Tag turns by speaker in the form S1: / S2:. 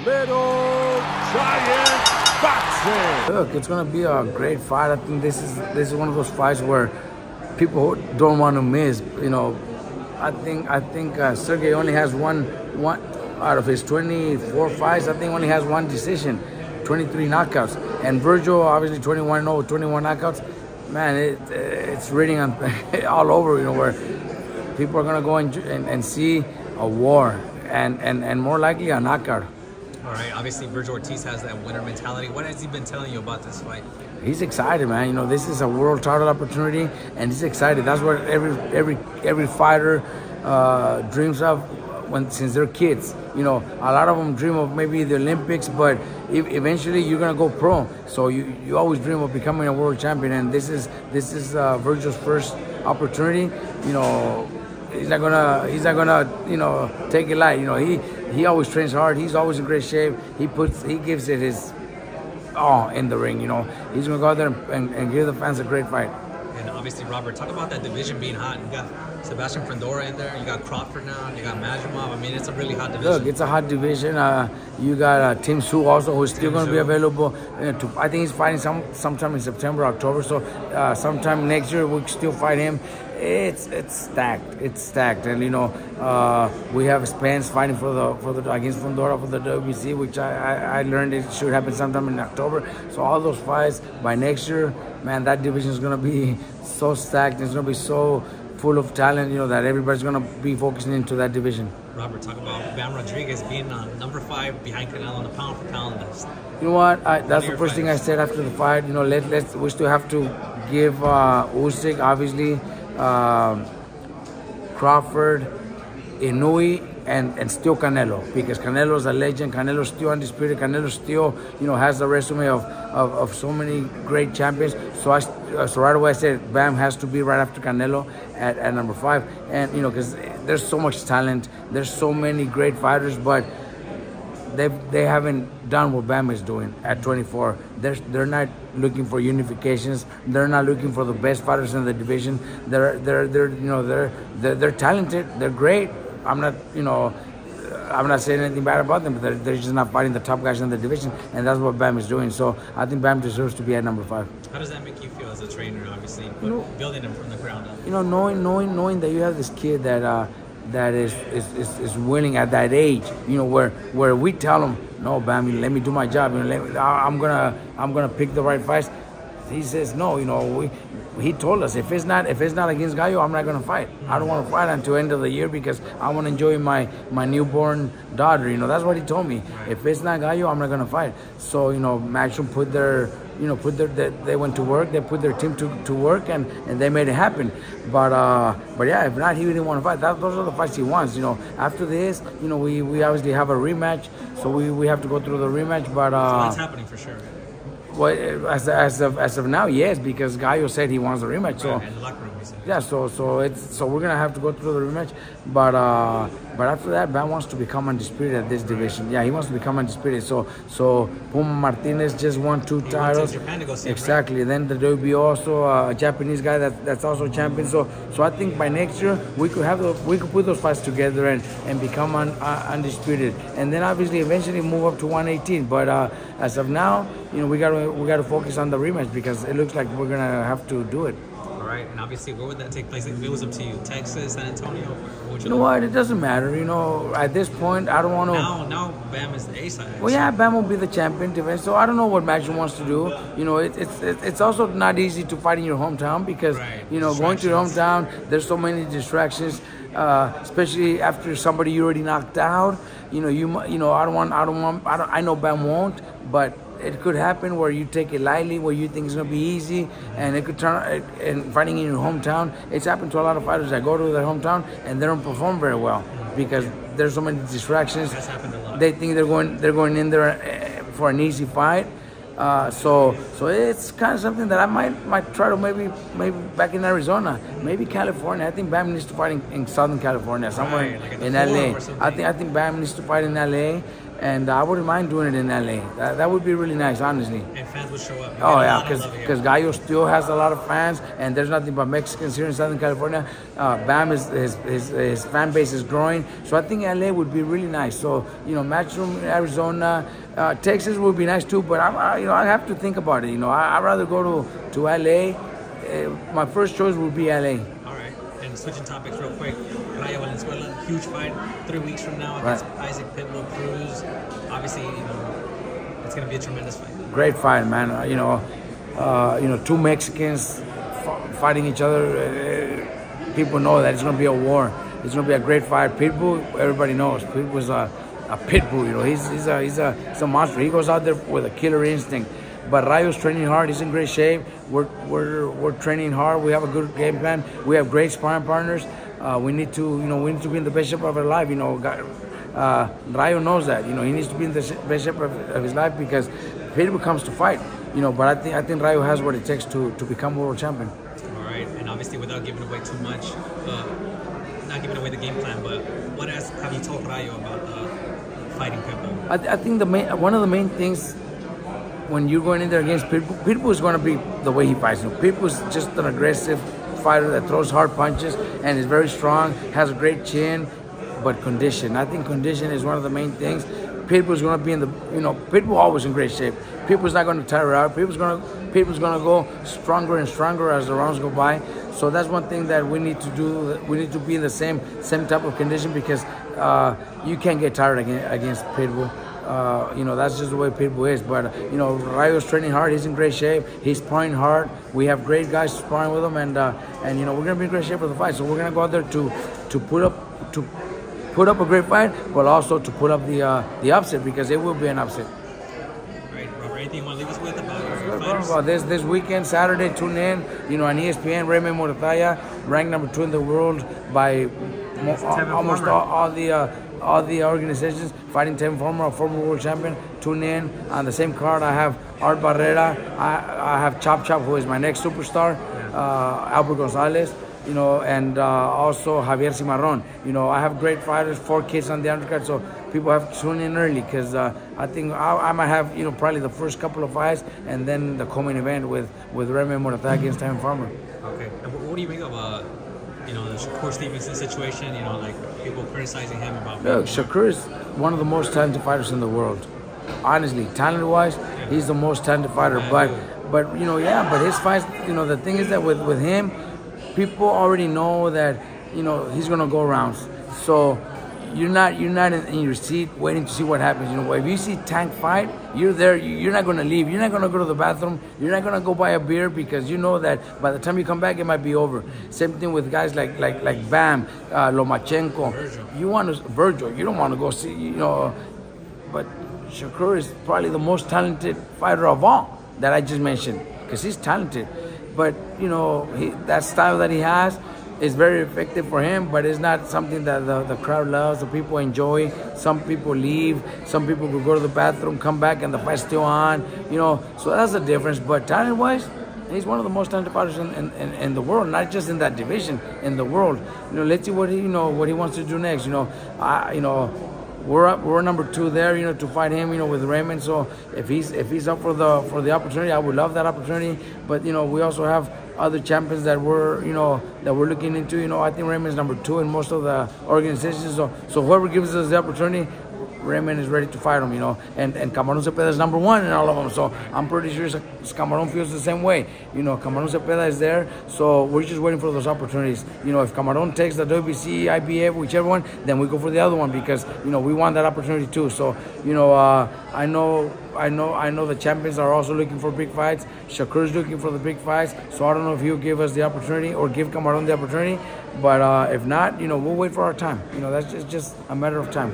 S1: Little Giant Boxing.
S2: Look, it's gonna be a great fight. I think this is one of those fights where people don't want to miss. You know, I think Sergey only has one out of his 24 fights. I think only has one decision, 23 knockouts, and Vergil obviously 21-0, 21 knockouts. Man, it's reading on all over. You know, where people are gonna go and see a war and more likely a knockout.
S3: All right, obviously Vergil Ortiz has that winner mentality. What has he been telling you about this fight?
S2: He's excited, man. You know, this is a world title opportunity, and he's excited. That's what every fighter dreams of since they're kids. You know, a lot of them dream of maybe the Olympics, but eventually you're gonna go pro. So you always dream of becoming a world champion, and this is Vergil's first opportunity. You know, he's not gonna take it light. You know, he always trains hard. He's always in great shape. He gives it his all in the ring. You know, he's gonna go out there and give the fans a great fight.
S3: And obviously, Robert, talk about that division being hot. You got Sebastian Fundora in there. You got Crawford now. You got Majumov. I mean, it's a really hot division.
S2: Look, it's a hot division. You got Tim Tszyu also, who's still going to be available. I think he's fighting sometime in September, October. So sometime next year we'll still fight him. It's stacked. It's stacked, and you know we have Spence fighting against Fundora for the WBC, which I learned it should happen sometime in October. So all those fights by next year, man, that division is going to be so stacked. It's going to be so full of talent, you know, that everybody's going to be focusing into that division.
S3: Robert, talk about Bam Rodriguez being number 5 behind Canelo on the pound for pound list.
S2: You know what? That's the first thing I said after the fight. You know, we still have to give Usyk, obviously, Crawford, Inouye, and still Canelo, because Canelo's a legend. Canelo's still undisputed. Canelo still, you know, has the resume of so many great champions. So right away I said Bam has to be right after Canelo at number 5, and you know, because there's so much talent, there's so many great fighters, but they haven't done what Bam is doing at 24. They're not looking for unifications. They're not looking for the best fighters in the division. They're talented. They're great. I'm not saying anything bad about them, but they're just not fighting the top guys in the division, and that's what Bam is doing. So I think Bam deserves to be at number 5.
S3: How does that make you feel as a trainer, obviously, building him from the ground up?
S2: You know, knowing that you have this kid that is willing at that age, you know, where we tell him, no, Bam, let me do my job. You know, I'm gonna pick the right fights. He says no. You know, he told us if it's not against Gallo, I'm not gonna fight. I don't want to fight until end of the year because I want to enjoy my newborn daughter. You know, that's what he told me. If it's not Gallo, I'm not gonna fight. So you know, Matchroom they went to work. They put their team to work, and they made it happen. But yeah, if not, he didn't want to fight. Those are the fights he wants. You know, after this, you know, we obviously have a rematch, so we have to go through the rematch. But
S3: so that's happening for sure.
S2: Well, as of now, yes, because Gallo said he wants a rematch. So
S3: in the locker room, he said.
S2: Yeah, so we're gonna have to go through the rematch, but after that, Bam wants to become undisputed at this division. Yeah, he wants to become undisputed. So Puma Martinez just won 2 titles.
S3: He went to Japan to go see him,
S2: exactly.
S3: Right?
S2: Then the WBO also a Japanese guy that's also champion. So I think by next year we could put those fights together and become undisputed, and then obviously eventually move up to 118. But as of now, you know, we gotta focus on the rematch because it looks like we're gonna have to do it.
S3: All right, and obviously, where would that take place? If it was up to you, Texas, San Antonio,
S2: you know what? It doesn't matter. You know, at this point, I don't want to.
S3: Now, Bam is the A side.
S2: Well, yeah, Bam will be the champion defense. So I don't know what Matchroom wants to do. You know, it's also not easy to fight in your hometown because you know, going to your hometown, there's so many distractions, especially after somebody you already knocked out. You know, I know Bam won't, but it could happen where you take it lightly, where you think it's going to be easy, and it could turn. And fighting in your hometown, it's happened to a lot of fighters that go to their hometown and they don't perform very well because there's so many distractions.
S3: That's happened a lot.
S2: They think they're going in there for an easy fight. So it's kind of something that I might try to maybe back in Arizona, maybe California. I think Bam needs to fight in Southern California, somewhere
S3: like
S2: in LA.
S3: I
S2: I think Bam needs to fight in LA, and I wouldn't mind doing it in LA. That would be really nice, honestly.
S3: And fans would show up.
S2: Oh yeah, because Gallo still has a lot of fans, and there's nothing but Mexicans here in Southern California. Bam his fan base is growing, so I think LA would be really nice. So Matchroom, Arizona, Texas would be nice too. But I have to think about it. I'd rather go to LA. My first choice would be LA.
S3: All right, and switching topics real quick. Rayo Valenzuela, huge fight 3 weeks from now against Isaac Pitbull Cruz. Obviously, it's going to be a tremendous fight.
S2: Great fight, man. Two Mexicans fighting each other. People know that it's going to be a war. It's going to be a great fight. Pitbull, everybody knows. Pitbull's a pitbull. He's a monster. He goes out there with a killer instinct. But Rayo's training hard. He's in great shape. We're training hard. We have a good game plan. We have great sparring partners. We need to be in the best shape of our life. Rayo knows that. He needs to be in the best shape of his life because Pitbull comes to fight. But I think Rayo has what it takes to become world champion.
S3: All right, and obviously without giving away too much, not giving away the game plan, but what else have you told Rayo about fighting Pitbull?
S2: I think one of the main things when you're going in there against Pitbull is going to be the way he fights. Pitbull's just an aggressive fighter that throws hard punches and is very strong, has a great chin, but condition. I think condition is one of the main things. Pitbull's going to be in the, Pitbull always in great shape. Pitbull's not going to tire out. Pitbull's going to go stronger and stronger as the rounds go by. So that's one thing that we need to do. We need to be in the same type of condition because you can't get tired against Pitbull. That's just the way Pitbull is. But Rayo's training hard. He's in great shape. He's sparring hard. We have great guys sparring with him, and we're gonna be in great shape for the fight. So we're gonna go out there to put up a great fight, but also to put up the upset because it will be an upset.
S3: Right, Robert. Anything you want to leave us with about your fighters?
S2: About this weekend, Saturday, tune in. On ESPN, Raymond Muratalla, ranked number 2 in the world by almost all the organizations fighting Tevin, former world champion. Tune in. On the same card, I have Art Barrera. I have Chop, who is my next superstar. Albert Gonzalez. And also Javier Cimarron. I have great fighters, 4 kids on the undercard, so people have to tune in early because I think I might have, probably the first couple of fights and then the co-main event with Raymond Muratalla against Tevin Farmer.
S3: Okay. And what do you think of the Shakur Stevenson situation? Like people criticizing him about.
S2: Look, Shakur is one of the most talented fighters in the world. Honestly, talent-wise, he's the most talented fighter. But his fights, the thing is that with him, people already know that he's gonna go rounds. So you're not in your seat waiting to see what happens. If you see Tank fight, you're there. You're not gonna leave. You're not gonna go to the bathroom. You're not gonna go buy a beer because you know that by the time you come back, it might be over. Same thing with guys like Bam, Lomachenko.
S3: Vergil.
S2: You want to Vergil. You don't want to go see. But Shakur is probably the most talented fighter of all that I just mentioned because he's talented. But that style that he has is very effective for him, but it's not something that the crowd loves, the people enjoy. Some people leave, some people will go to the bathroom, come back, and the fight's still on. So that's the difference. But talent-wise, he's one of the most talented fighters in the world, not just in that division, in the world. Let's see what he wants to do next. We're number 2 there, to fight him, with Raymond. So if he's up for the opportunity, I would love that opportunity. But we also have other champions that we're looking into. I think Raymond's number 2 in most of the organizations. So whoever gives us the opportunity, Raymond is ready to fight him, and Camarón Cepeda is number 1 in all of them. So I'm pretty sure Camarón feels the same way. Camarón Cepeda is there, so we're just waiting for those opportunities. If Camarón takes the WBC, IBF, whichever one, then we go for the other one because we want that opportunity too. So I know the champions are also looking for big fights. Shakur's looking for the big fights. So I don't know if he'll give us the opportunity or give Camarón the opportunity. But if not, we'll wait for our time. That's just a matter of time.